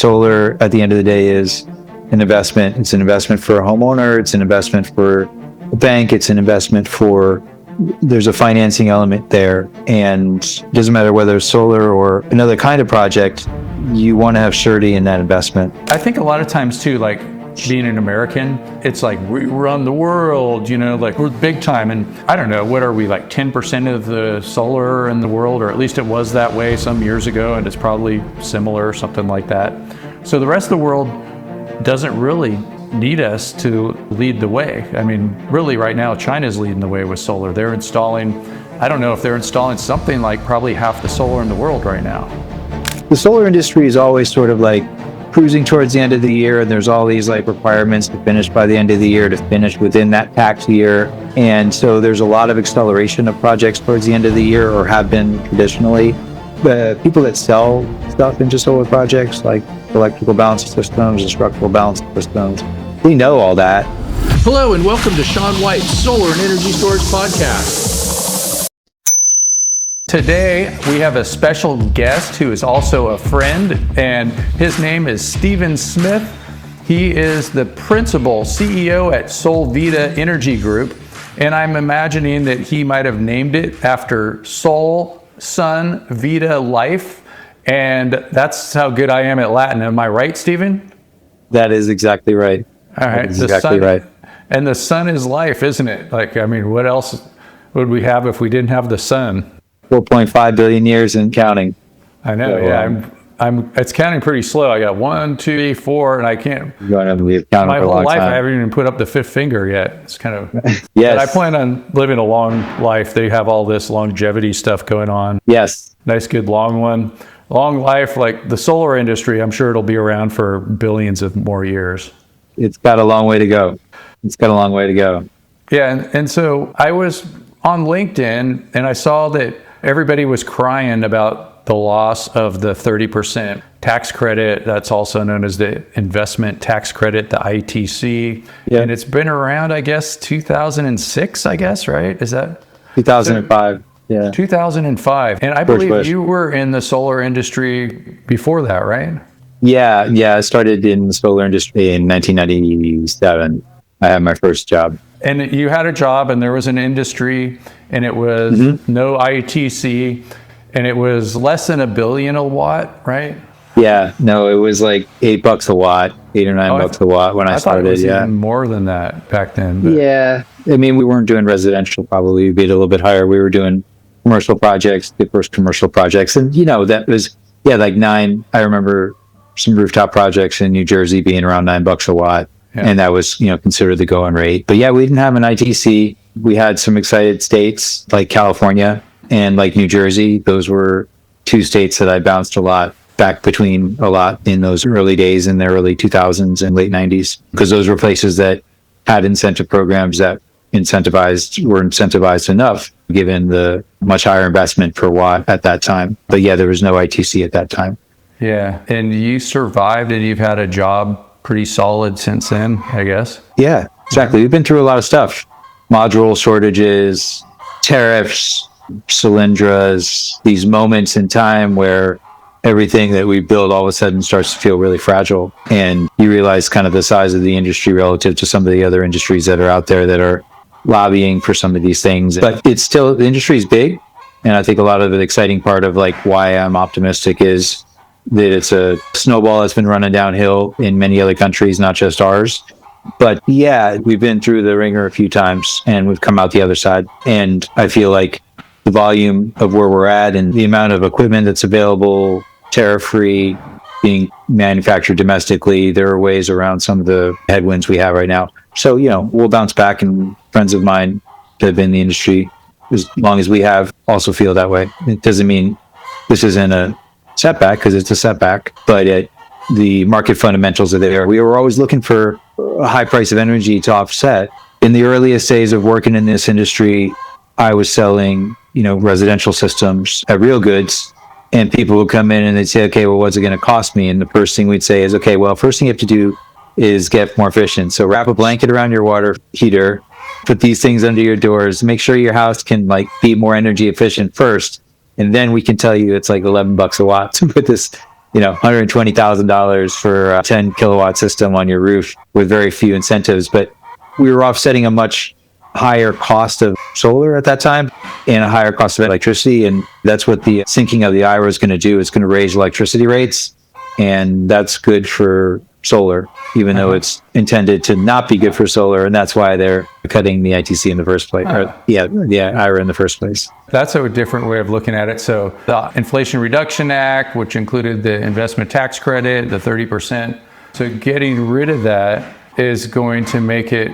solar at the end of the day is an investment. It's an investment for a homeowner. It's an investment for a bank. It's an investment for, there's a financing element there. And it doesn't matter whether it's solar or another kind of project, you want to have surety in that investment. I think a lot of times too, like being an American, it's like we run the world, you know, like we're big time. And I don't know, what are we, like 10% of the solar in the world, or at least it was that way some years ago, and it's probably similar or something like that. So the rest of the world doesn't really need us to lead the way. I mean, really right now, China's leading the way with solar. They're installing, I don't know if they're installing something like probably half the solar in the world right now. The solar industry is always sort of like cruising towards the end of the year, and there's all these like requirements to finish by the end of the year, to finish within that tax year. And so there's a lot of acceleration of projects towards the end of the year, or have been traditionally. The people that sell stuff into solar projects, like electrical balance systems and structural balance systems, we know all that. Hello and welcome to Sean White's Solar and Energy Storage Podcast. Today, we have a special guest who is also a friend, and his name is Stephen Smith. He is the principal CEO at Solvida Energy Group, and I'm imagining that he might have named it after Sol, Sun, Vita, Life, and that's how good I am at Latin. Am I right, Stephen? That is exactly right. All right. Exactly right. And the sun is life, isn't it? Like, I mean, what else would we have if we didn't have the sun? 4.5 billion years and counting. I know. So, yeah, it's counting pretty slow. I got 1, 2, 3, 4, and I can't. We've counted My for a whole long life, time. I haven't even put up the fifth finger yet. It's kind of. Yes. But I plan on living a long life. They have all this longevity stuff going on. Yes. Nice, good, long one. Long life, like the solar industry. I'm sure it'll be around for billions of more years. It's got a long way to go. Yeah, and so I was on LinkedIn and I saw that everybody was crying about the loss of the 30% tax credit. That's also known as the investment tax credit, the ITC. Yeah. And it's been around, I guess, 2006, I guess, right? Is that? 2005. Yeah. 2005. And I believe you were in the solar industry before that, right? Yeah. I started in the solar industry in 1997. I had my first job. And you had a job and there was an industry and it was no ITC and it was less than $1 billion a watt, right? Yeah, no, it was like $8 a watt, $8 or $9 a watt when I started. Thought it was yeah, even more than that back then. But. Yeah, I mean, we weren't doing residential. Probably we'd be a little bit higher. We were doing commercial projects, the first commercial projects, and that was like $9. I remember some rooftop projects in New Jersey being around $9 a watt. Yeah. And that was, considered the going rate. But yeah, we didn't have an ITC. We had some excited states like California and like New Jersey. Those were two states that I bounced a lot back between a lot in those early days in the early 2000s and late 90s, because those were places that had incentive programs that were incentivized enough given the much higher investment per watt at that time. But yeah, there was no ITC at that time. Yeah. And you survived and you've had a job pretty solid since then, I guess. Yeah, exactly. We've been through a lot of stuff. Module shortages, tariffs, Solyndras, these moments in time where everything that we build all of a sudden starts to feel really fragile. And you realize kind of the size of the industry relative to some of the other industries that are out there that are lobbying for some of these things. But it's still, the industry is big. And I think a lot of the exciting part of like why I'm optimistic is that it's a snowball that's been running downhill in many other countries, not just ours. But yeah, we've been through the ringer a few times and we've come out the other side. And I feel like the volume of where we're at and the amount of equipment that's available, tariff-free, being manufactured domestically, there are ways around some of the headwinds we have right now. So, we'll bounce back, and friends of mine that have been in the industry as long as we have also feel that way. It doesn't mean this isn't a setback, because it's a setback, but the market fundamentals are there. We were always looking for a high price of energy to offset. In the earliest days of working in this industry, I was selling, residential systems at Real Goods, and people would come in and they'd say, okay, well, what's it going to cost me? And the first thing we'd say is, okay, well, first thing you have to do is get more efficient. So wrap a blanket around your water heater, put these things under your doors, make sure your house can be more energy efficient first. And then we can tell you it's like $11 a watt to put this $120,000 for a 10 kilowatt system on your roof with very few incentives. But we were offsetting a much higher cost of solar at that time and a higher cost of electricity. And that's what the sinking of the IRA is going to do. It's going to raise electricity rates. And that's good for solar, even though it's intended to not be good for solar. And that's why they're cutting the ITC in the first place. IRA in the first place. That's a different way of looking at it. So the Inflation Reduction Act, which included the investment tax credit, the 30%. So getting rid of that is going to make it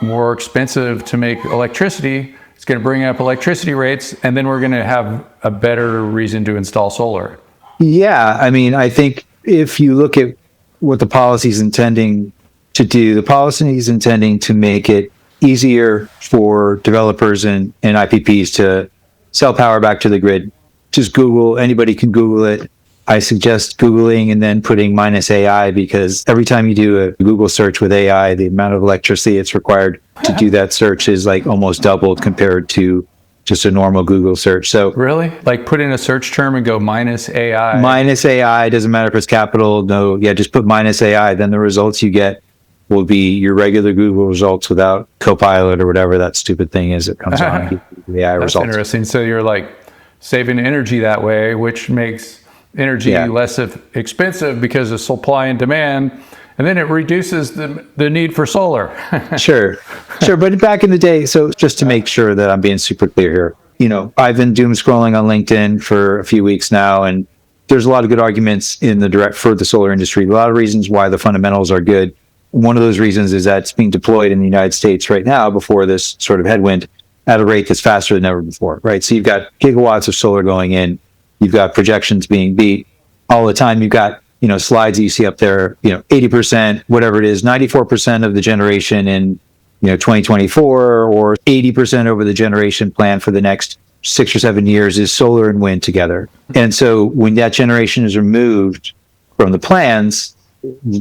more expensive to make electricity. It's going to bring up electricity rates, and then we're going to have a better reason to install solar. Yeah, I mean, I think if you look at what the policy is intending to do, the policy is intending to make it easier for developers and IPPs to sell power back to the grid. Just Google, anybody can Google it. I suggest Googling and then putting -AI, because every time you do a Google search with AI, the amount of electricity it's required to do that search is like almost doubled compared to just a normal Google search. So really, like put in a search term and go -AI. -AI, doesn't matter if it's capital. No, yeah, just put -AI. Then the results you get will be your regular Google results without Copilot or whatever that stupid thing is that comes on the AI That's results. Interesting. So you're like saving energy that way, which makes energy less expensive because of supply and demand, and then it reduces the need for solar. Sure. But back in the day, so just to make sure that I'm being super clear here, I've been doom scrolling on LinkedIn for a few weeks now, and there's a lot of good arguments for the solar industry. A lot of reasons why the fundamentals are good. One of those reasons is that it's being deployed in the United States right now before this sort of headwind at a rate that's faster than ever before, right? So you've got gigawatts of solar going in. You've got projections being beat all the time. You've got, slides that you see up there, 80%, whatever it is, 94% of the generation in, 2024, or 80% over the generation plan for the next 6 or 7 years is solar and wind together. And so when that generation is removed from the plans,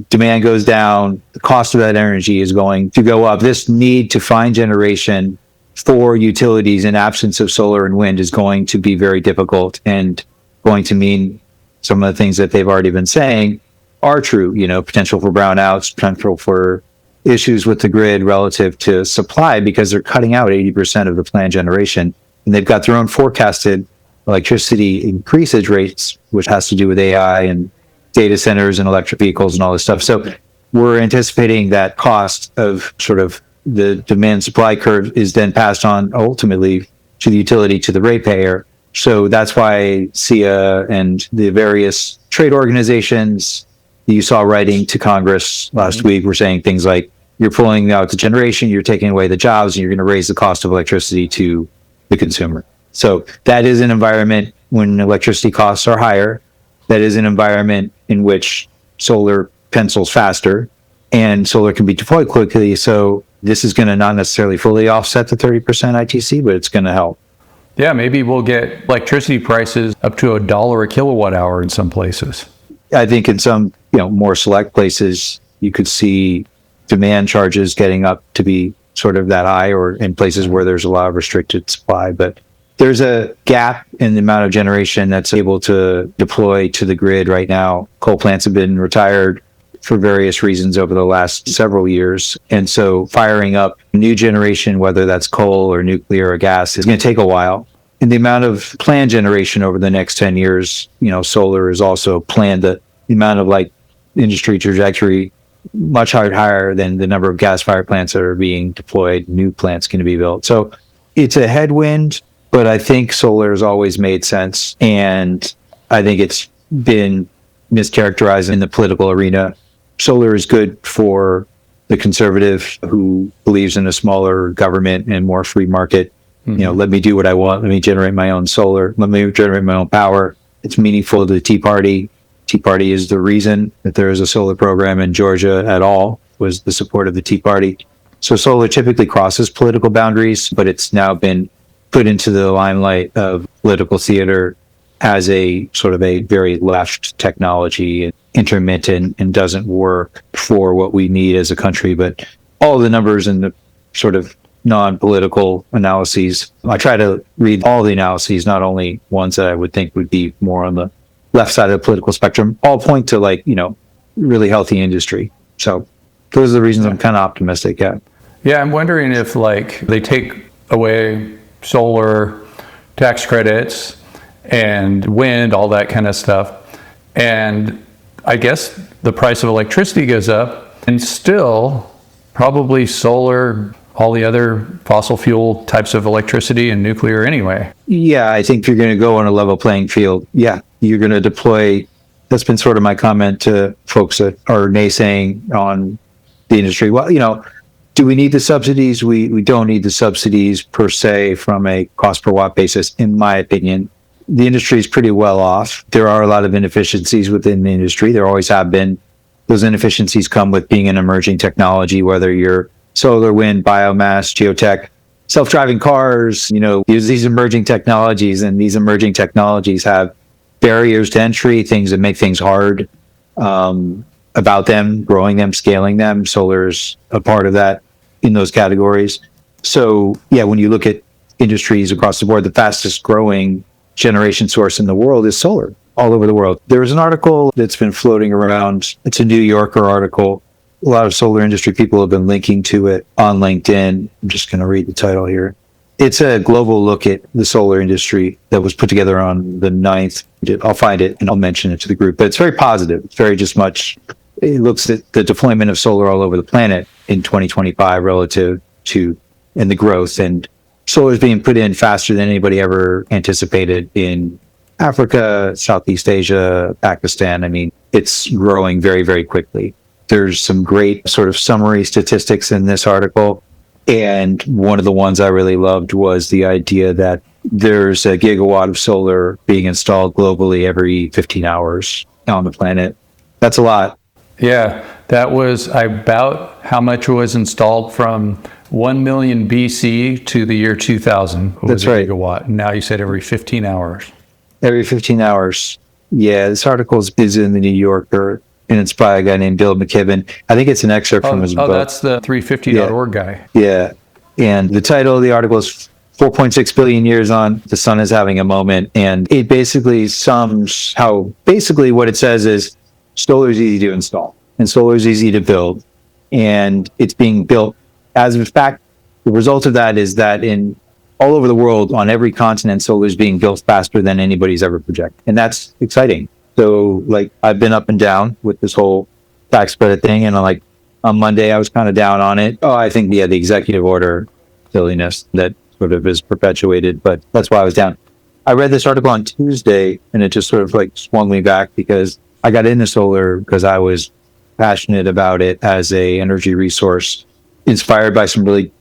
demand goes down, the cost of that energy is going to go up. This need to find generation for utilities in absence of solar and wind is going to be very difficult, and going to mean some of the things that they've already been saying are true, potential for brownouts, potential for issues with the grid relative to supply, because they're cutting out 80% of the planned generation. And they've got their own forecasted electricity increasage rates, which has to do with AI and data centers and electric vehicles and all this stuff. So we're anticipating that cost of sort of the demand supply curve is then passed on ultimately to the utility, to the ratepayer. So that's why SEIA and the various trade organizations that you saw writing to Congress last week were saying things like, you're pulling out the generation, you're taking away the jobs, and you're going to raise the cost of electricity to the consumer. So that is an environment when electricity costs are higher. That is an environment in which solar pencils faster and solar can be deployed quickly. So this is going to not necessarily fully offset the 30% ITC, but it's going to help. Yeah, maybe we'll get electricity prices up to $1 a kilowatt hour in some places. I think in some, more select places, you could see demand charges getting up to be sort of that high, or in places where there's a lot of restricted supply. But there's a gap in the amount of generation that's able to deploy to the grid right now. Coal plants have been retired for various reasons over the last several years. And so firing up new generation, whether that's coal or nuclear or gas, is going to take a while. And the amount of planned generation over the next 10 years, solar is also planned. The amount of industry trajectory much higher than the number of gas-fired plants that are being deployed. New plants going to be built. So it's a headwind, but I think solar has always made sense. And I think it's been mischaracterized in the political arena. Solar is good for the conservative who believes in a smaller government and more free market. Mm-hmm. Let me do what I want. Let me generate my own solar. Let me generate my own power. It's meaningful to the Tea Party. Tea Party is the reason that there is a solar program in Georgia at all, was the support of the Tea Party. So solar typically crosses political boundaries, but it's now been put into the limelight of political theater as a sort of a very left technology, intermittent, and doesn't work for what we need as a country. But all the numbers and the sort of non-political analyses, I try to read all the analyses, not only ones that I would think would be more on the left side of the political spectrum all point to like, really healthy industry. So those are the reasons I'm kind of optimistic. Yeah. Yeah, I'm wondering if like they take away solar tax credits and wind, all that kind of stuff, and I guess the price of electricity goes up, and still probably solar, all the other fossil fuel types of electricity and nuclear anyway. Yeah, I think you're going to go on a level playing field. Yeah, you're going to deploy. That's been sort of my comment to folks that are naysaying on the industry. Well, do we need the subsidies? We don't need the subsidies per se from a cost per watt basis, in my opinion. The industry is pretty well off. There are a lot of inefficiencies within the industry. There always have been. Those inefficiencies come with being an emerging technology, whether you're solar, wind, biomass, geotech, self-driving cars, use these emerging technologies, and these emerging technologies have barriers to entry, things that make things hard about them, growing them, scaling them. Solar's a part of that in those categories. So yeah, when you look at industries across the board, the fastest growing generation source in the world is solar all over the world. There's an article that's been floating around. It's a New Yorker article. A lot of solar industry people have been linking to it on LinkedIn. I'm just going to read the title here. It's a global look at the solar industry that was put together on the 9th. I'll find it and I'll mention it to the group. But it's very positive. It's very just much, it looks at the deployment of solar all over the planet in 2025 relative to, and the growth. And solar is being put in faster than anybody ever anticipated in Africa, Southeast Asia, Pakistan. I mean, it's growing very, very quickly. There's some great sort of summary statistics in this article. And one of the ones I really loved was the idea that there's a gigawatt of solar being installed globally every 15 hours on the planet. That's a lot. Yeah, that was about how much was installed from 1 million BC to the year 2000. That's right. Gigawatt. And now you said every 15 hours. Every 15 hours. Yeah, this article is in the New Yorker, and it's by a guy named Bill McKibben. I think it's an excerpt from his book. Oh, that's the 350.org guy. Yeah. And the title of the article is 4.6 billion years on, the sun is having a moment. And it basically sums how, basically what it says is solar is easy to install and solar is easy to build. And it's being built as a fact. The result of that is that in all over the world, on every continent, solar is being built faster than anybody's ever projected. And that's exciting. So like I've been up and down with this whole tax credit thing, and on Monday I was kind of down on it. I think the executive order silliness that sort of is perpetuated, but that's why I was down. I read this article on Tuesday and it just sort of swung me back because I got into solar because I was passionate about it as a energy resource, inspired by some really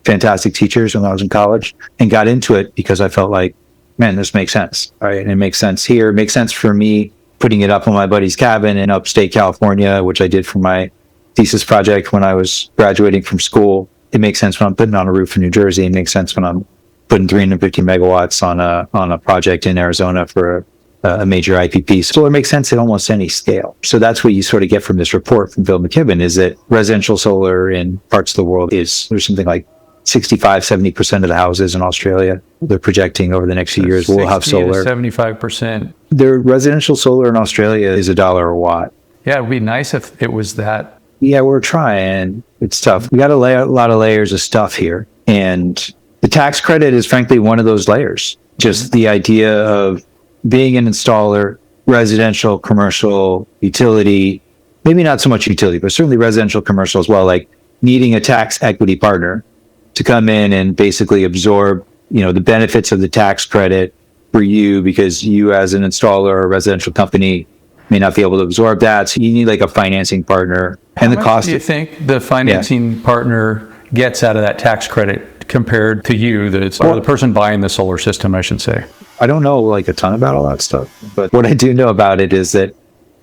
fantastic teachers when I was in college, and got into it because I felt like, man, this makes sense. All right. And it makes sense here. It makes sense for me putting it up on my buddy's cabin in upstate California, which I did for my thesis project when I was graduating from school. It makes sense when I'm putting on a roof in New Jersey. It makes sense when I'm putting 350 megawatts on a project in Arizona for a major IPP. Solar makes sense at almost any scale. So that's what you sort of get from this report from Bill McKibben, is that residential solar in parts of the world there's something like 65-70% of the houses in Australia, they're projecting over the next few years will have solar. 75%. Their residential solar in Australia is $1 a watt. Yeah, it'd be nice if it was that. Yeah, we're trying. It's tough. We got a lot of layers of stuff here. And the tax credit is frankly one of those layers. Just the idea of being an installer, residential, commercial, utility, maybe not so much utility, but certainly residential, commercial as well, like needing a tax equity partner to come in and basically absorb, the benefits of the tax credit for you, because you as an installer or residential company may not be able to absorb that. So you need a financing partner. And the cost. Do you think the financing partner gets out of that tax credit compared to you, or the person buying the solar system, I should say? I don't know a ton about all that stuff, but what I do know about it is that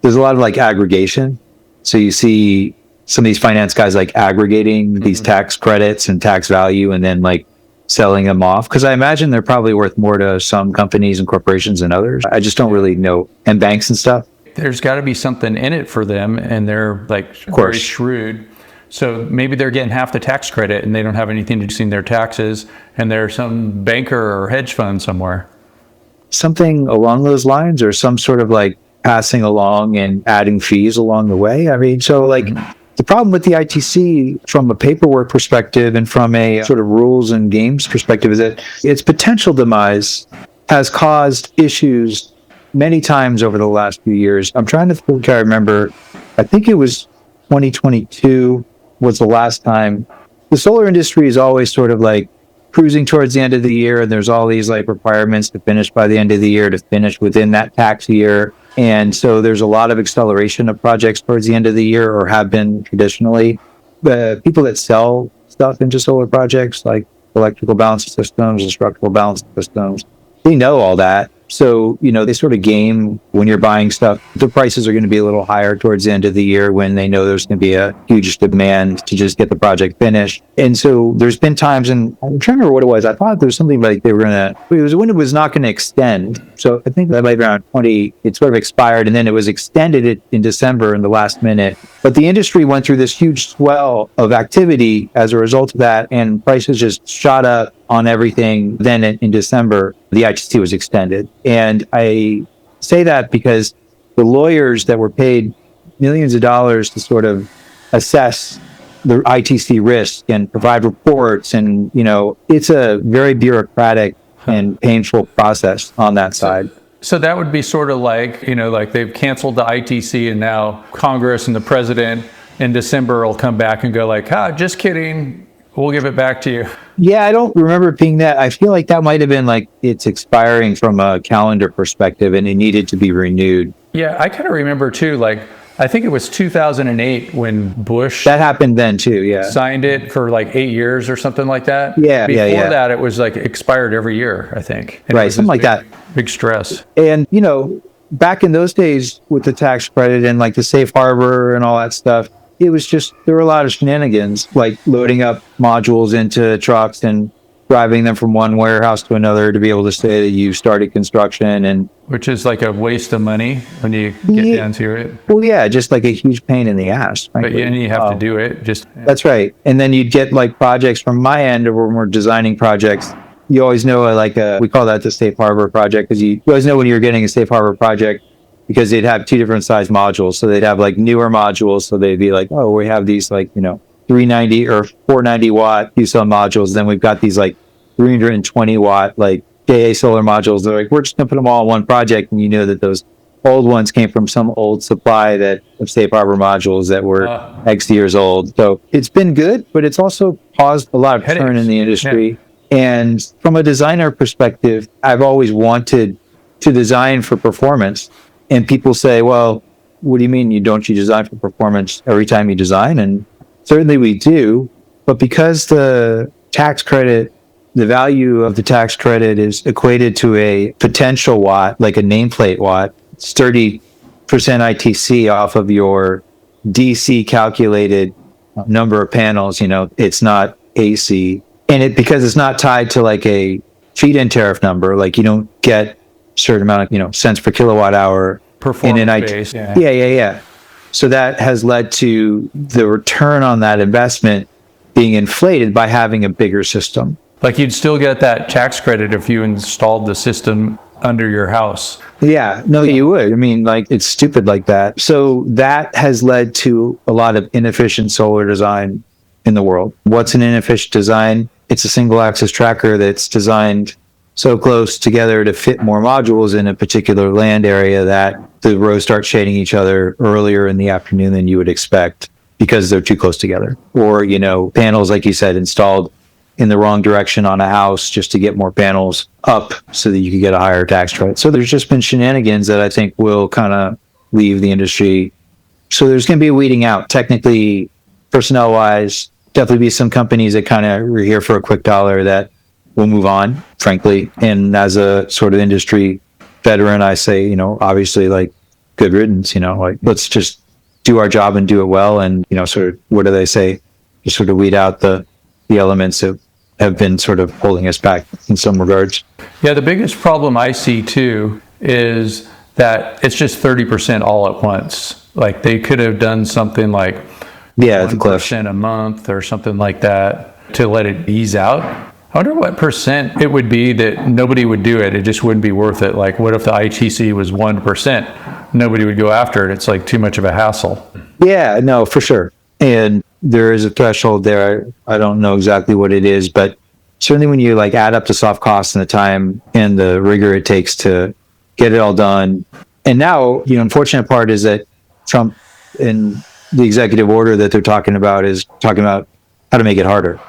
there's a lot of aggregation. So you see some of these finance guys aggregating these tax credits and tax value and then selling them off, because I imagine they're probably worth more to some companies and corporations than others. I just don't really know. And banks and stuff. There's got to be something in it for them, and they're very shrewd. So maybe they're getting half the tax credit and they don't have anything to do in their taxes, and they're some banker or hedge fund somewhere. something along those lines, or some sort of like passing along and adding fees along the way? I mean, so like the problem with the ITC from a paperwork perspective and from a sort of rules and games perspective is that its potential demise has caused issues many times over the last few years. I'm trying to think, I remember, I think it was 2022 was the last time. The solar industry is always sort of like cruising towards the end of the year, and there's all these like requirements to finish by the end of the year, to finish within that tax year. And so there's a lot of acceleration of projects towards the end of the year, or have been traditionally. The people that sell stuff into solar projects, like electrical balance systems and structural balance systems, they know all that. So, they sort of game when you're buying stuff. The prices are going to be a little higher towards the end of the year when they know there's going to be a huge demand to just get the project finished. And so there's been times, and I'm trying to remember what it was. I thought there was something like they were going to, it was when it was not going to extend. So I think that might be around 20, it sort of expired, and then it was extended in December in the last minute. But the industry went through this huge swell of activity as a result of that, and prices just shot up on everything. Then in December, the ITC was extended. And I say that because the lawyers that were paid millions of dollars to sort of assess the ITC risk and provide reports, and, it's a very bureaucratic and painful process on that side. So that would be sort of like, like they've canceled the ITC, and now Congress and the president in December will come back and go like, just kidding, we'll give it back to you. Yeah, I don't remember it being that. I feel like that might have been like it's expiring from a calendar perspective and it needed to be renewed. Yeah, I kind of remember too, like, I think it was 2008 when Bush that happened then too, yeah. Signed it for like 8 years or something like that. Yeah, Before yeah. that, it was like expired every year, I think. And right, something like that. Big stress. And, back in those days with the tax credit and like the safe harbor and all that stuff, it was just, there were a lot of shenanigans, like loading up modules into trucks and driving them from one warehouse to another to be able to say that you started construction. And which is like a waste of money when you get down to it. Well, yeah, just like a huge pain in the ass. Frankly. But you have to do it. That's right. And then you'd get like projects from my end, or when we're designing projects, you always know we call that the safe harbor project, because you always know when you're getting a safe harbor project, because they'd have two different size modules. So they'd have like newer modules. So they'd be like, oh, we have these like, 390 or 490 watt Q-cell modules. Then we've got these like 320 watt like JA solar modules. They're like, we're just gonna put them all in one project. And you know that those old ones came from some old supply of safe harbor modules that were X years old. So it's been good, but it's also caused a lot of churn in the industry. Yeah. And from a designer perspective, I've always wanted to design for performance. And people say, well, what do you mean don't you design for performance every time you design? And certainly we do. But because the tax credit, the value of the tax credit is equated to a potential watt, like a nameplate watt, it's 30% ITC off of your DC calculated number of panels, it's not AC. And because it's not tied to like a feed-in tariff number, like you don't get certain amount of cents per kilowatt hour in an base, yeah. So that has led to the return on that investment being inflated by having a bigger system. Like you'd still get that tax credit if you installed the system under your house. Yeah, no, you would. I mean, like it's stupid like that. So that has led to a lot of inefficient solar design in the world. What's an inefficient design? It's a single axis tracker that's designed so close together to fit more modules in a particular land area that the rows start shading each other earlier in the afternoon than you would expect because they're too close together. Or, panels, like you said, installed in the wrong direction on a house just to get more panels up so that you could get a higher tax credit. So there's just been shenanigans that I think will kind of leave the industry. So there's going to be a weeding out. Technically, personnel-wise, definitely be some companies that kind of are here for a quick dollar that will move on, frankly. And as a sort of industry veteran, I say, obviously, like, good riddance, like, let's just do our job and do it well. And, sort of, what do they say? Just sort of weed out the elements that have been sort of holding us back in some regards. Yeah, the biggest problem I see, too, is that it's just 30% all at once. Like, they could have done something like 1% a month or something like that to let it ease out. I wonder what percent it would be that nobody would do it. It just wouldn't be worth it. Like, what if the ITC was 1%? Nobody would go after it. It's like too much of a hassle. Yeah, no, for sure. And there is a threshold there. I don't know exactly what it is, but certainly when you like add up the soft costs and the time and the rigor it takes to get it all done. And now, the unfortunate part is that Trump in the executive order that they're talking about is talking about how to make it harder.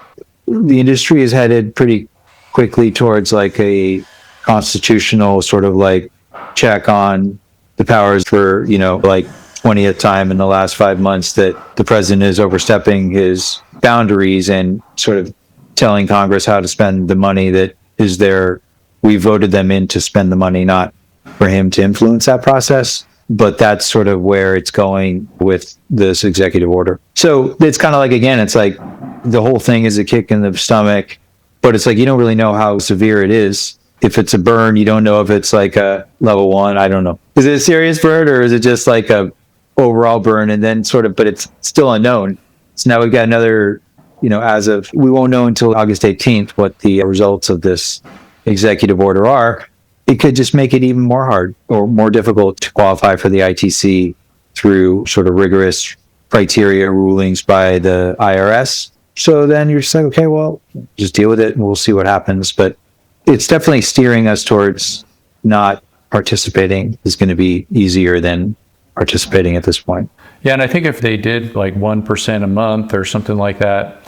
The industry is headed pretty quickly towards like a constitutional sort of like check on the powers for, like 20th time in the last 5 months that the president is overstepping his boundaries and sort of telling Congress how to spend the money that is there. We voted them in to spend the money, not for him to influence that process. But that's sort of where it's going with this executive order. So it's kind of like, again, it's like the whole thing is a kick in the stomach, but it's like you don't really know how severe it is. If it's a burn, you don't know if it's like a level 1. I don't know. Is it a serious burn or is it just like a overall burn and then sort of, but it's still unknown. So now we've got another, we won't know until August 18th what the results of this executive order are. It could just make it even more hard or more difficult to qualify for the ITC through sort of rigorous criteria rulings by the IRS. So then you're just like, okay, well, just deal with it and we'll see what happens. But it's definitely steering us towards not participating is going to be easier than participating at this point. Yeah, and I think if they did like 1% a month or something like that,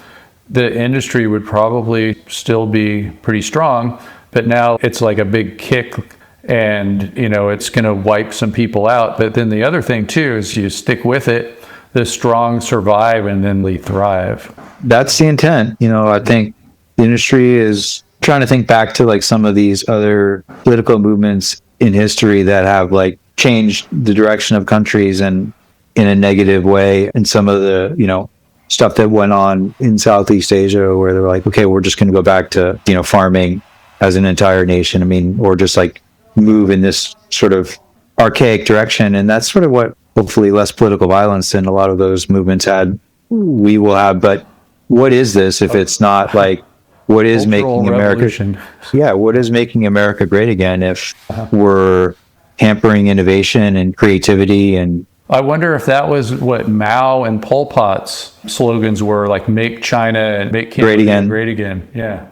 the industry would probably still be pretty strong. But now it's like a big kick and, it's going to wipe some people out. But then the other thing, too, is you stick with it, the strong survive and then they thrive. That's the intent. I think the industry is trying to think back to like some of these other political movements in history that have like changed the direction of countries and in a negative way. And some of the, stuff that went on in Southeast Asia where they're like, okay, we're just going to go back to, farming as an entire nation. I mean, or just like move in this sort of archaic direction. And that's sort of what hopefully less political violence than a lot of those movements had, we will have. But what is this if it's not like, what is making America? Yeah, what is making America great again if we're hampering innovation and creativity? And I wonder if that was what Mao and Pol Pot's slogans were, like make China and make Cambodia great again. Yeah.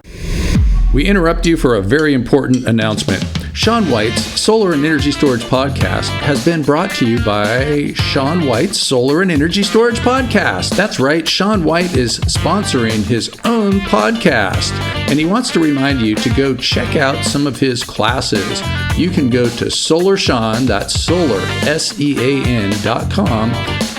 We interrupt you for a very important announcement. Sean White's Solar and Energy Storage Podcast has been brought to you by Sean White's Solar and Energy Storage Podcast. That's right, Sean White is sponsoring his own podcast, and he wants to remind you to go check out some of his classes. You can go to SolarSEAN, that's Solar, SEAN.com,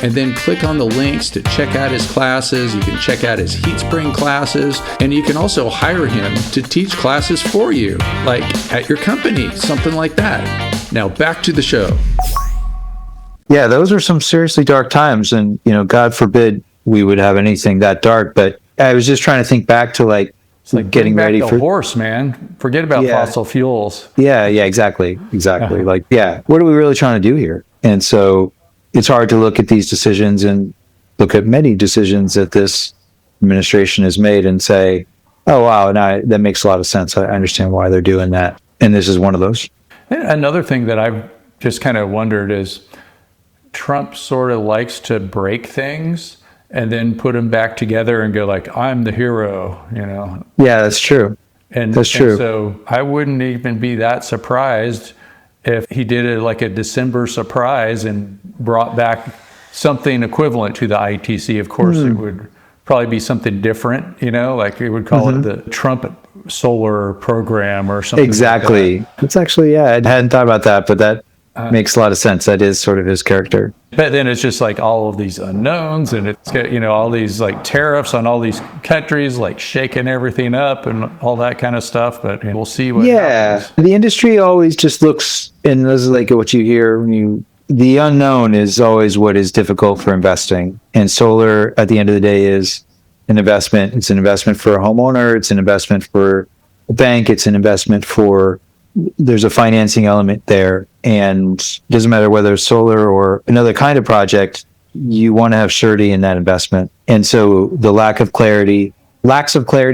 and then click on the links to check out his classes. You can check out his heat spring classes, and you can also hire him to teach classes for you, like at your company, something like that. Now back to the show. Yeah, those are some seriously dark times, and God forbid we would have anything that dark. But I was just trying to think back to like getting ready for the horse, man. Forget about fossil fuels. Yeah, exactly. Like, what are we really trying to do here? And so it's hard to look at these decisions and look at many decisions that this administration has made and say, oh, wow, now that makes a lot of sense. I understand why they're doing that. And this is one of those. Another thing that I've just kind of wondered is Trump sort of likes to break things and then put them back together and go like, I'm the hero, Yeah, that's true. That's true. And so I wouldn't even be that surprised if he did it like a December surprise and brought back something equivalent to the ITC. Of course, it would probably be something different, like we would call it the Trump solar program or something. Exactly. Like that. It's actually, I hadn't thought about that, but that makes a lot of sense. That is sort of his character. But then it's just like all of these unknowns and it's got, all these like tariffs on all these countries, like shaking everything up and all that kind of stuff. But we'll see what happens. The industry always just looks, and this is like what you hear when the unknown is always what is difficult for investing. And solar, at the end of the day, is an investment. It's an investment for a homeowner. It's an investment for a bank. It's an investment for, there's a financing element there. And it doesn't matter whether it's solar or another kind of project, you want to have surety in that investment. And so the lacks of clarity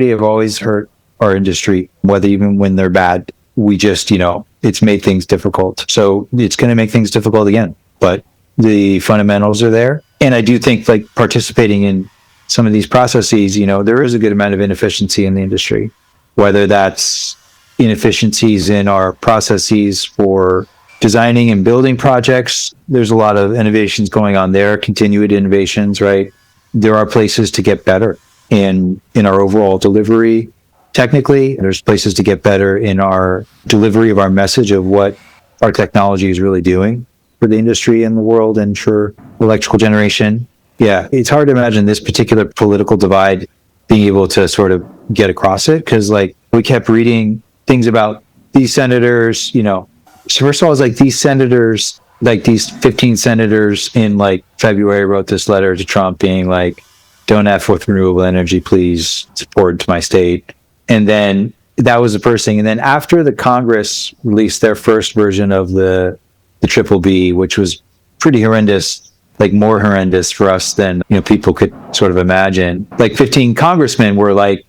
have always hurt our industry, whether even when they're bad. We just, it's made things difficult. So it's going to make things difficult again. But the fundamentals are there. And I do think like participating in some of these processes, there is a good amount of inefficiency in the industry, whether that's inefficiencies in our processes for designing and building projects. There's a lot of innovations going on there, continued innovations, right? There are places to get better in our overall delivery. Technically, there's places to get better in our delivery of our message of what our technology is really doing for the industry and the world and for electrical generation. Yeah, it's hard to imagine this particular political divide being able to sort of get across it, because like we kept reading things about these senators, So first of all, it's like these senators, like these 15 senators in like February wrote this letter to Trump being like, don't F with renewable energy, please, it's important to my state. And then that was the first thing. And then after the Congress released their first version of the triple B, which was pretty horrendous, like more horrendous for us than people could sort of imagine. Like 15 congressmen were like,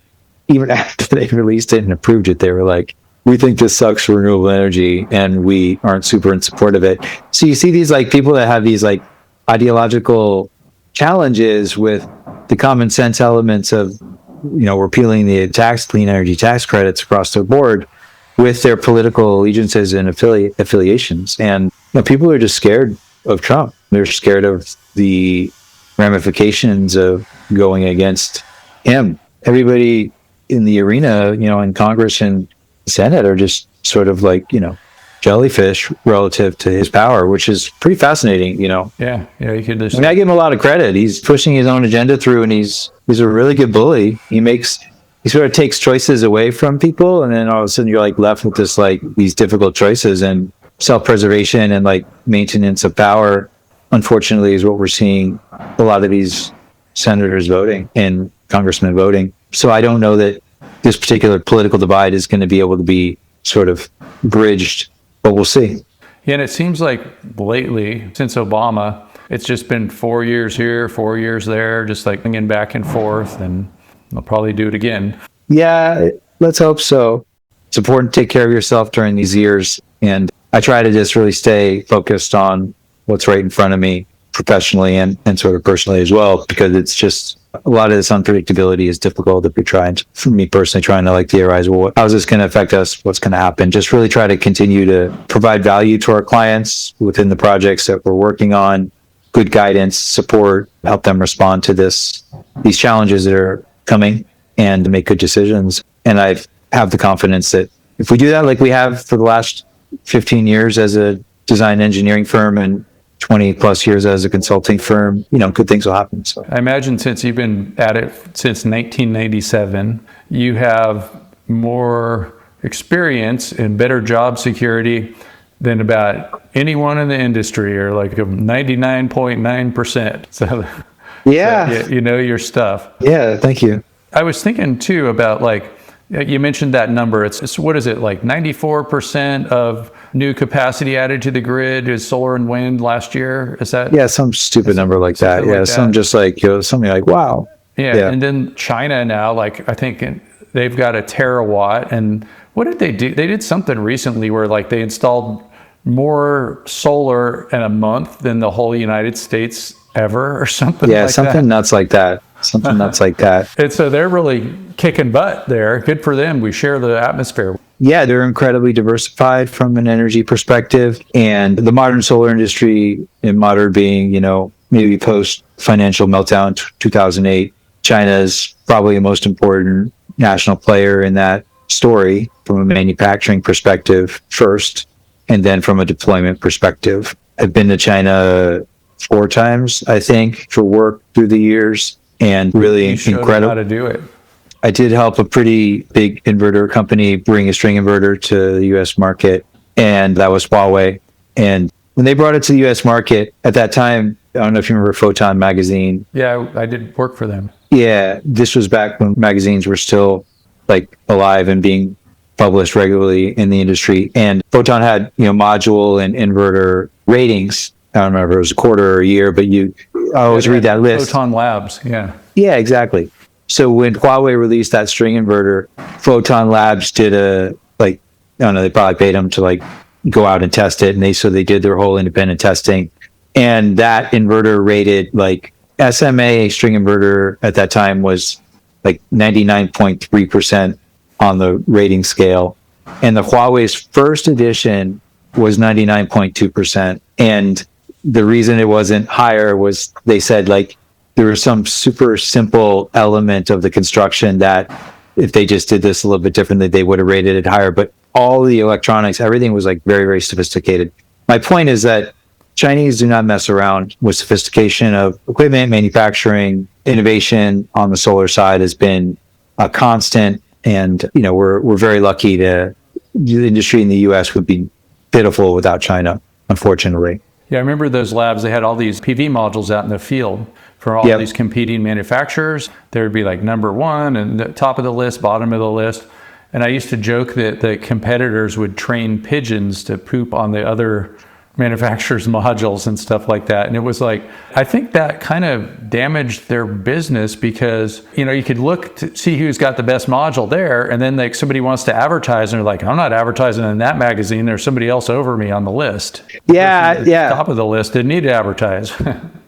even after they released it and approved it, they were like, we think this sucks for renewable energy and we aren't super in support of it. So you see these like people that have these like ideological challenges with the common sense elements of repealing the clean energy tax credits across the board with their political allegiances and affiliations. And people are just scared of Trump. They're scared of the ramifications of going against him. Everybody in the arena, in Congress and Senate are just sort of like, jellyfish relative to his power, which is pretty fascinating, Yeah, you could just... I give him a lot of credit. He's pushing his own agenda through, and he's a really good bully. He sort of takes choices away from people, and then all of a sudden you're like left with this like these difficult choices, and self-preservation and like maintenance of power, unfortunately, is what we're seeing a lot of these senators voting and congressmen voting. So I don't know that this particular political divide is going to be able to be sort of bridged, but we'll see. Yeah, and it seems like lately, since Obama, it's just been 4 years here, 4 years there, just like bringing back and forth, and they'll probably do it again. Yeah, let's hope so. It's important to take care of yourself during these years, and I try to just really stay focused on what's right in front of me professionally and sort of personally as well, because it's just a lot of this unpredictability is difficult if you're trying to, for me personally, trying to like theorize, well, how's this going to affect us? What's going to happen? Just really try to continue to provide value to our clients within the projects that we're working on, good guidance, support, help them respond to these challenges that are coming and make good decisions. And I have the confidence that if we do that, like we have for the last 15 years as a design engineering firm and 20 plus years as a consulting firm, good things will happen. So I imagine since you've been at it since 1997, you have more experience and better job security than about anyone in the industry, or like 99.9%. So yeah, you know your stuff. Yeah, thank you. I was thinking too about like, you mentioned that number. It's what is it, like 94% of new capacity added to the grid is solar and wind last year? Is that? Yeah, some stupid number like that. Yeah, some just like, something like, wow. Yeah, and then China now, like I think they've got a terawatt. And what did they do? They did something recently where like they installed more solar in a month than the whole United States ever, or something like that. Yeah, something nuts like that. Something nuts like that. And so they're really kicking butt there. Good for them. We share the atmosphere. Yeah, they're incredibly diversified from an energy perspective. And the modern solar industry, in modern being, maybe post financial meltdown 2008, China is probably the most important national player in that story from a manufacturing perspective first, and then from a deployment perspective. I've been to China 4 times, I think, for work through the years. And really incredible. How to do it. I did help a pretty big inverter company bring a string inverter to the U.S. market, and that was Huawei. And when they brought it to the U.S. market at that time, I don't know if you remember Photon magazine. Yeah, I did work for them. Yeah, this was back when magazines were still like alive and being published regularly in the industry. And Photon had module and inverter ratings. I don't remember if it was a quarter or a year, but I always read that list. Photon Labs, yeah. Yeah, exactly. So when Huawei released that string inverter, Photon Labs did I don't know, they probably paid them to like go out and test it. And they did their whole independent testing. And that inverter rated like SMA string inverter at that time was like 99.3% on the rating scale. And the Huawei's first edition was 99.2%. And the reason it wasn't higher was they said like there was some super simple element of the construction that if they just did this a little bit differently, they would have rated it higher. But all the electronics, everything was like very, very sophisticated. My point is that Chinese do not mess around with sophistication of equipment, manufacturing, innovation on the solar side has been a constant. And, we're very lucky the industry in the US would be pitiful without China, unfortunately. Yeah, I remember those labs, they had all these PV modules out in the field for all these competing manufacturers. There would be like number one and the top of the list, bottom of the list. And I used to joke that the competitors would train pigeons to poop on the other manufacturers' modules and stuff like that. And it was like, I think that kind of damaged their business because, you could look to see who's got the best module there. And then like somebody wants to advertise and they're like, I'm not advertising in that magazine. There's somebody else over me on the list. Yeah. Top of the list didn't need to advertise.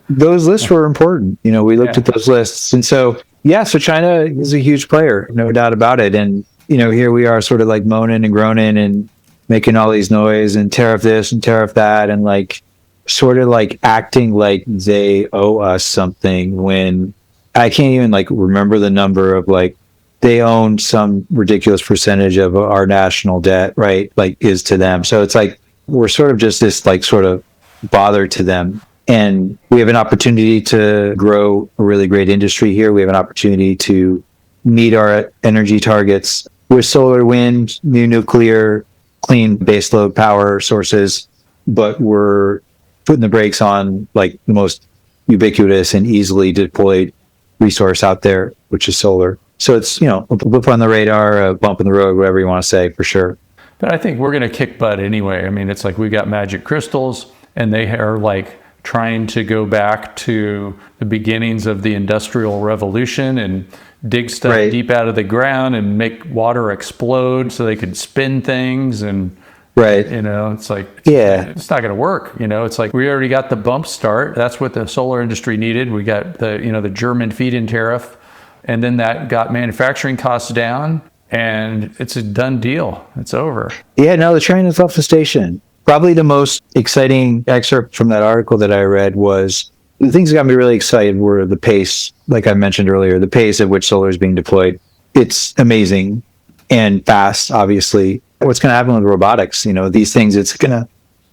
Those lists were important. We looked at those lists. And so China is a huge player, no doubt about it. And, here we are sort of like moaning and groaning and making all these noise and tariff this and tariff that and like sort of like acting like they owe us something when I can't even like remember the number of like they own some ridiculous percentage of our national debt, right? Like is to them. So it's like we're sort of just this like sort of bother to them. And we have an opportunity to grow a really great industry here. We have an opportunity to meet our energy targets with solar, wind, new nuclear, clean baseload power sources, but we're putting the brakes on like the most ubiquitous and easily deployed resource out there, which is solar. So it's, a blip on the radar, a bump in the road, whatever you want to say, for sure. But I think we're going to kick butt anyway. I mean, it's like we got magic crystals and they are like trying to go back to the beginnings of the Industrial Revolution and dig stuff deep out of the ground and make water explode so they could spin things and it's like it's not going to work. It's like we already got the bump start. That's what the solar industry needed. We got the German feed-in tariff, and then that got manufacturing costs down, and it's a done deal. It's over. The train is off the station. Probably the most exciting excerpt from that article that I read was the things that got me really excited were the pace, like I mentioned earlier, the pace at which solar is being deployed. It's amazing and fast, obviously. What's going to happen with robotics? These things, it's going to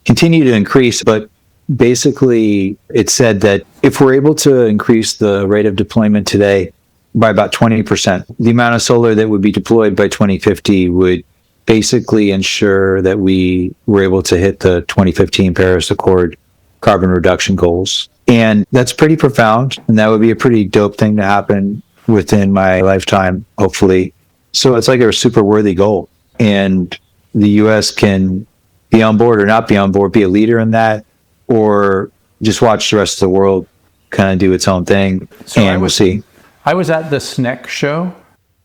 continue to increase. But basically, it said that if we're able to increase the rate of deployment today by about 20%, the amount of solar that would be deployed by 2050 would basically ensure that we were able to hit the 2015 Paris Accord carbon reduction goals. And that's pretty profound. And that would be a pretty dope thing to happen within my lifetime, hopefully. So it's like a super worthy goal. And the US can be on board or not be on board, be a leader in that, or just watch the rest of the world kind of do its own thing. So we'll see. I was at the SNEC show.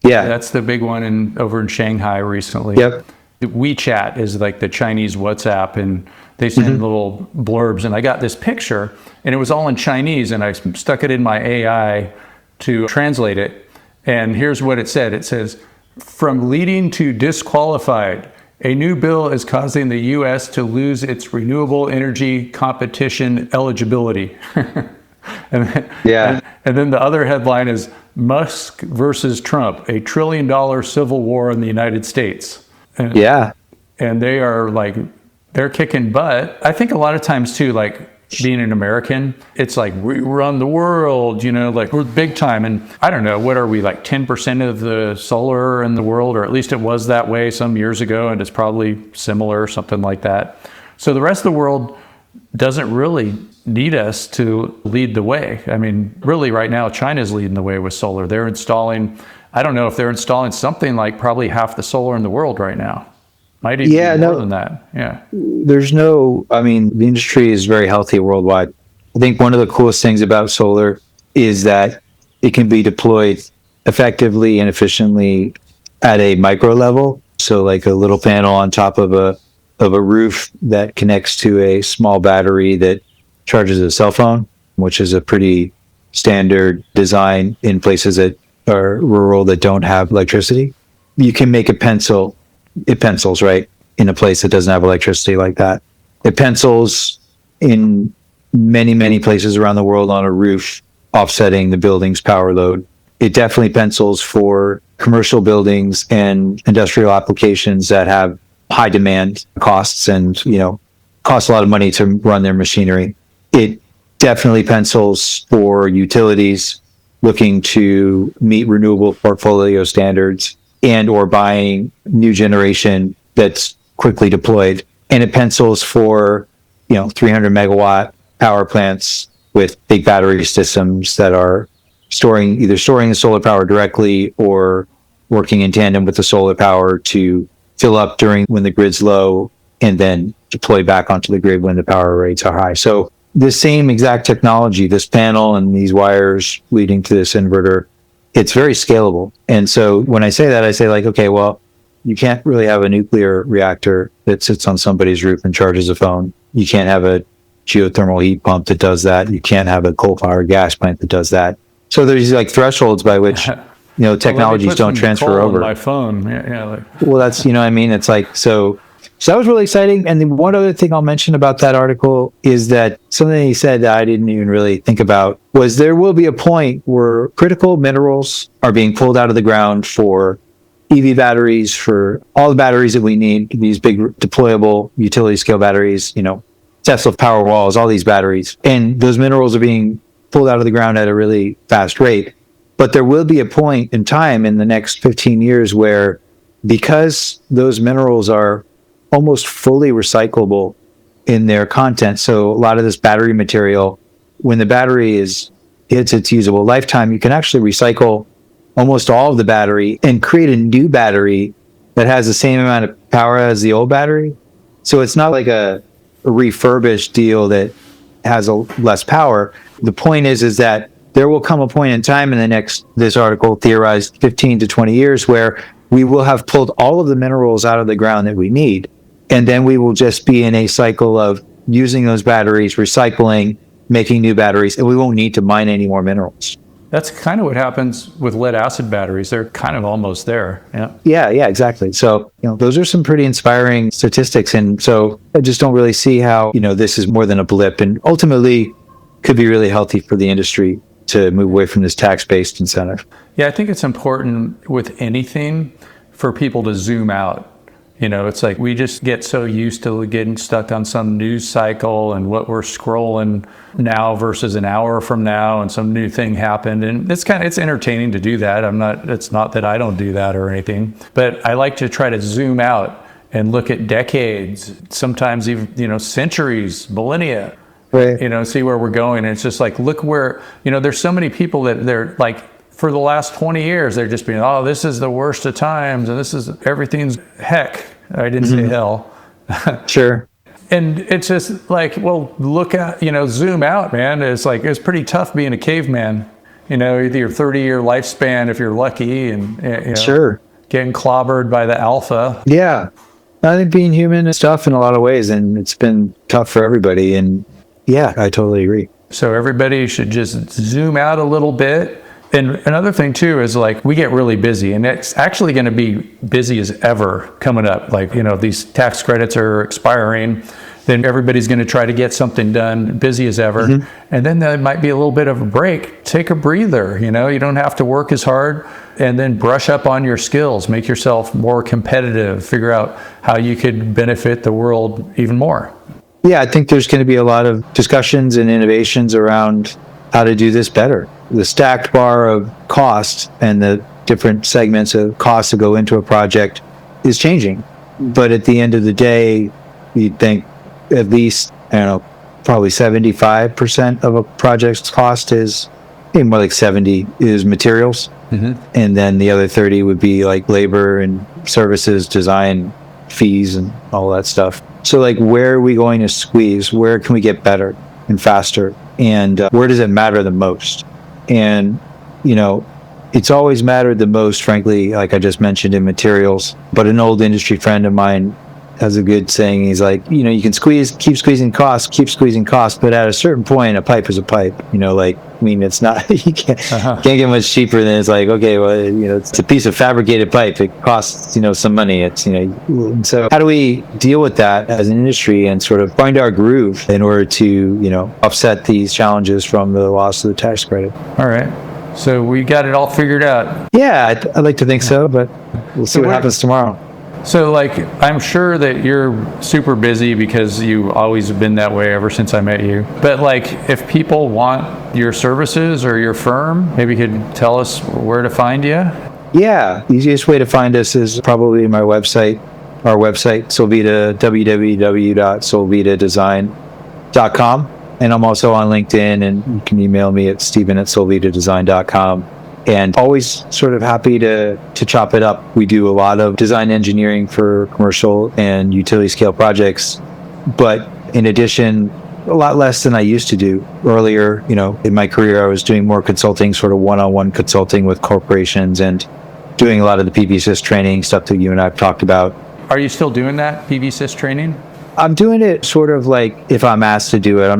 Yeah. That's the big one over in Shanghai recently. Yep. WeChat is like the Chinese WhatsApp, and they send little blurbs. And I got this picture, and it was all in Chinese, and I stuck it in my AI to translate it. And here's what it said. It says, "From leading to disqualified, a new bill is causing the U.S. to lose its renewable energy competition eligibility." And then the other headline is Musk versus Trump, a $1 trillion civil war in the United States. And they are like, they're kicking butt. I think a lot of times too, like being an American, it's like we run the world, like we're big time. And I don't know, what are we, like 10% of the solar in the world, or at least it was that way some years ago, and it's probably similar, something like that. So the rest of the world doesn't really need us to lead the way. I mean, really right now, China's leading the way with solar. They're installing, I don't know if they're installing something like probably half the solar in the world right now. Might even be more than that. Yeah. The industry is very healthy worldwide. I think one of the coolest things about solar is that it can be deployed effectively and efficiently at a micro level. So like a little panel on top of a roof that connects to a small battery that charges a cell phone, which is a pretty standard design in places that are rural that don't have electricity. You can make it pencils, right, in a place that doesn't have electricity like that. It pencils in many, many places around the world on a roof, offsetting the building's power load. It definitely pencils for commercial buildings and industrial applications that have high demand costs and, cost a lot of money to run their machinery. It definitely pencils for utilities looking to meet renewable portfolio standards and or buying new generation that's quickly deployed. And it pencils for, 300 megawatt power plants with big battery systems that are either storing the solar power directly or working in tandem with the solar power to fill up when the grid's low and then deploy back onto the grid when the power rates are high. So the same exact technology, this panel and these wires leading to this inverter, it's very scalable. And so when I say that, I say like, okay, well, you can't really have a nuclear reactor that sits on somebody's roof and charges a phone. You can't have a geothermal heat pump that does that. You can't have a coal-fired gas plant that does that. So there's like thresholds by which, technologies don't transfer over. My phone. Yeah. Well, that's, what I mean? It's like, so that was really exciting. And then one other thing I'll mention about that article is that something he said that I didn't even really think about was there will be a point where critical minerals are being pulled out of the ground for EV batteries, for all the batteries that we need, these big deployable utility scale batteries, Tesla Powerwalls, all these batteries. And those minerals are being pulled out of the ground at a really fast rate. But there will be a point in time in the next 15 years where, because those minerals are almost fully recyclable in their content, so a lot of this battery material, when the battery hits its usable lifetime, you can actually recycle almost all of the battery and create a new battery that has the same amount of power as the old battery. So it's not like a refurbished deal that has less power. The point is that there will come a point in time this article theorized 15 to 20 years, where we will have pulled all of the minerals out of the ground that we need. And then we will just be in a cycle of using those batteries, recycling, making new batteries, and we won't need to mine any more minerals. That's kind of what happens with lead acid batteries. They're kind of almost there. Yeah, exactly. So, those are some pretty inspiring statistics. And so I just don't really see how, this is more than a blip, and ultimately could be really healthy for the industry to move away from this tax-based incentive. Yeah, I think it's important with anything for people to zoom out. It's like we just get so used to getting stuck on some news cycle and what we're scrolling now versus an hour from now, and some new thing happened. And it's entertaining to do that. It's not that I don't do that or anything, but I like to try to zoom out and look at decades, sometimes even, centuries, millennia, right. See where we're going. And it's just like, look where, there's so many people that they're like, for the last 20 years, they're just being, this is the worst of times, and everything's heck. I didn't say hell. Sure. And it's just like, well, look at, zoom out, man. It's like, it's pretty tough being a caveman, either your 30-year lifespan if you're lucky, and, sure, getting clobbered by the alpha. Yeah. I think being human is tough in a lot of ways, and it's been tough for everybody. And yeah, I totally agree. So everybody should just zoom out a little bit. And another thing too is like we get really busy, and it's actually going to be busy as ever coming up. Like, these tax credits are expiring, then everybody's going to try to get something done, busy as ever. Mm-hmm. And then there might be a little bit of a break. Take a breather, you don't have to work as hard, and then brush up on your skills, make yourself more competitive, figure out how you could benefit the world even more. Yeah, I think there's going to be a lot of discussions and innovations around how to do this better. The stacked bar of cost and the different segments of costs that go into a project is changing. But at the end of the day, you'd think at least, probably 75% of a project's cost is, maybe more like 70, is materials. Mm-hmm. And then the other 30 would be like labor and services, design fees, and all that stuff. So like, where are we going to squeeze? Where can we get better and faster? And where does it matter the most? And, it's always mattered the most, frankly, like I just mentioned, in materials. But an old industry friend of mine has a good saying. He's like, you can keep squeezing costs, but at a certain point, a pipe is a pipe. It's not, you can't get much cheaper than it's like, okay, well, it's a piece of fabricated pipe. It costs, some money. So how do we deal with that as an industry and sort of find our groove in order to, offset these challenges from the loss of the tax credit? All right. So we got it all figured out. Yeah, I'd like to think so, but we'll see what happens tomorrow. So I'm sure that you're super busy because you always have been that way ever since I met you. But if people want your services or your firm, maybe you could tell us where to find you? Yeah, the easiest way to find us is probably our website, Solvida, www.solvidadesign.com. And I'm also on LinkedIn, and you can email me at steven@solvidadesign.com. And always sort of happy to chop it up. We do a lot of design engineering for commercial and utility scale projects, but in addition, a lot less than I used to do. Earlier, in my career, I was doing more consulting, sort of one-on-one consulting with corporations and doing a lot of the PVSys training stuff that you and I have talked about. Are you still doing that PVSys training? I'm doing it sort of like if I'm asked to do it. I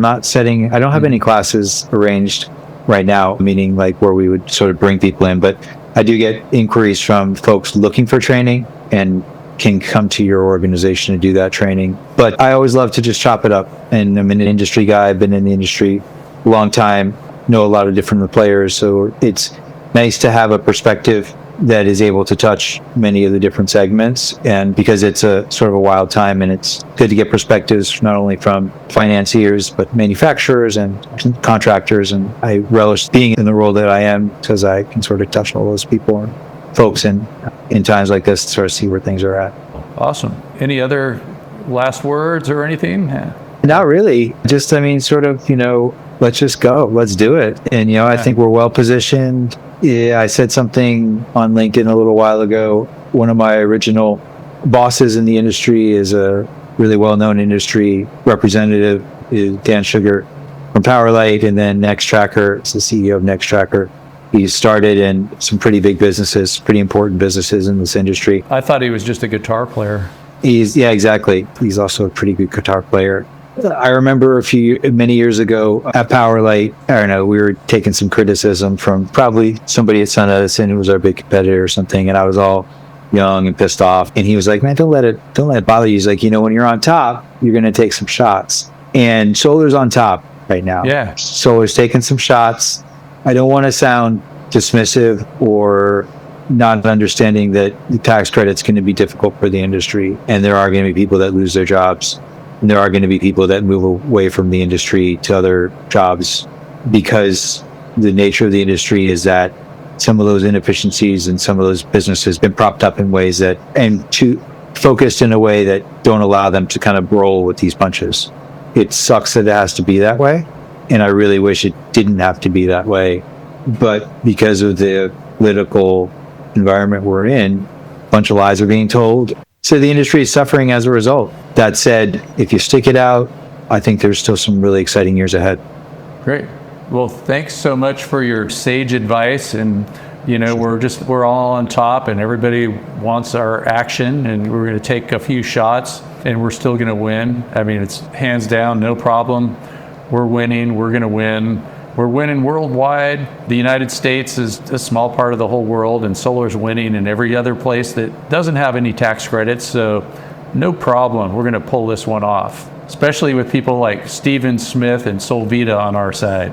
don't have any classes arranged right now, meaning where we would sort of bring people in, but I do get inquiries from folks looking for training and can come to your organization to do that training. But I always love to just chop it up. And I'm an industry guy. I've been in the industry a long time, know a lot of different players. So it's nice to have a perspective that is able to touch many of the different segments, and because it's a sort of a wild time, and it's good to get perspectives not only from financiers but manufacturers and contractors. And I relish being in the role that I am because I can sort of touch all those people and folks in times like this to sort of see where things are at. Awesome. Any other last words or anything? Not really. Just, let's just go. Let's do it. And, I think we're well positioned. Yeah, I said something on LinkedIn a little while ago. One of my original bosses in the industry is a really well-known industry representative, is Dan Sugar from Powerlight, and then Nextracker is the CEO of Nextracker. He's started in some pretty big businesses, pretty important businesses in this industry. I thought he was just a guitar player. Yeah, exactly. He's also a pretty good guitar player. I remember many years ago at Powerlight, I don't know, we were taking some criticism from probably somebody at Sun Edison who was our big competitor or something, and I was all young and pissed off. And he was like, man, don't let it bother you. He's like, when you're on top, you're going to take some shots. And solar's on top right now. Yeah. Solar's taking some shots. I don't want to sound dismissive or not understanding that the tax credit's going to be difficult for the industry, and there are going to be people that lose their jobs. And there are going to be people that move away from the industry to other jobs because the nature of the industry is that some of those inefficiencies and some of those businesses have been propped up in ways focused in a way that don't allow them to kind of roll with these punches. It sucks that it has to be that way, and I really wish it didn't have to be that way. But because of the political environment we're in, a bunch of lies are being told. So the industry is suffering as a result. That said, if you stick it out, I think there's still some really exciting years ahead. Great. Well, thanks so much for your sage advice. And, we're all on top, and everybody wants our action, and we're going to take a few shots, and we're still going to win. I mean, it's hands down, no problem. We're winning. We're going to win. We're winning worldwide. The United States is a small part of the whole world, and solar's winning in every other place that doesn't have any tax credits. So no problem. We're going to pull this one off, especially with people like Stephen Smith and Solvida on our side.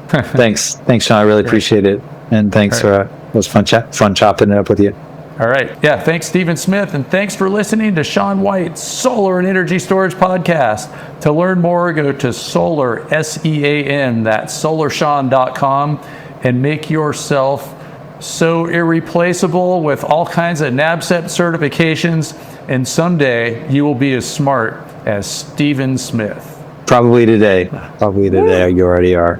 Thanks, Sean. I really appreciate it. And thanks for it was fun chopping it up with you. All right. Yeah. Thanks, Stephen Smith. And thanks for listening to Sean White's Solar and Energy Storage Podcast. To learn more, go to SolarSEAN, that's SolarSEAN.com, and make yourself so irreplaceable with all kinds of NABCEP certifications. And someday you will be as smart as Stephen Smith. Probably today. You already are.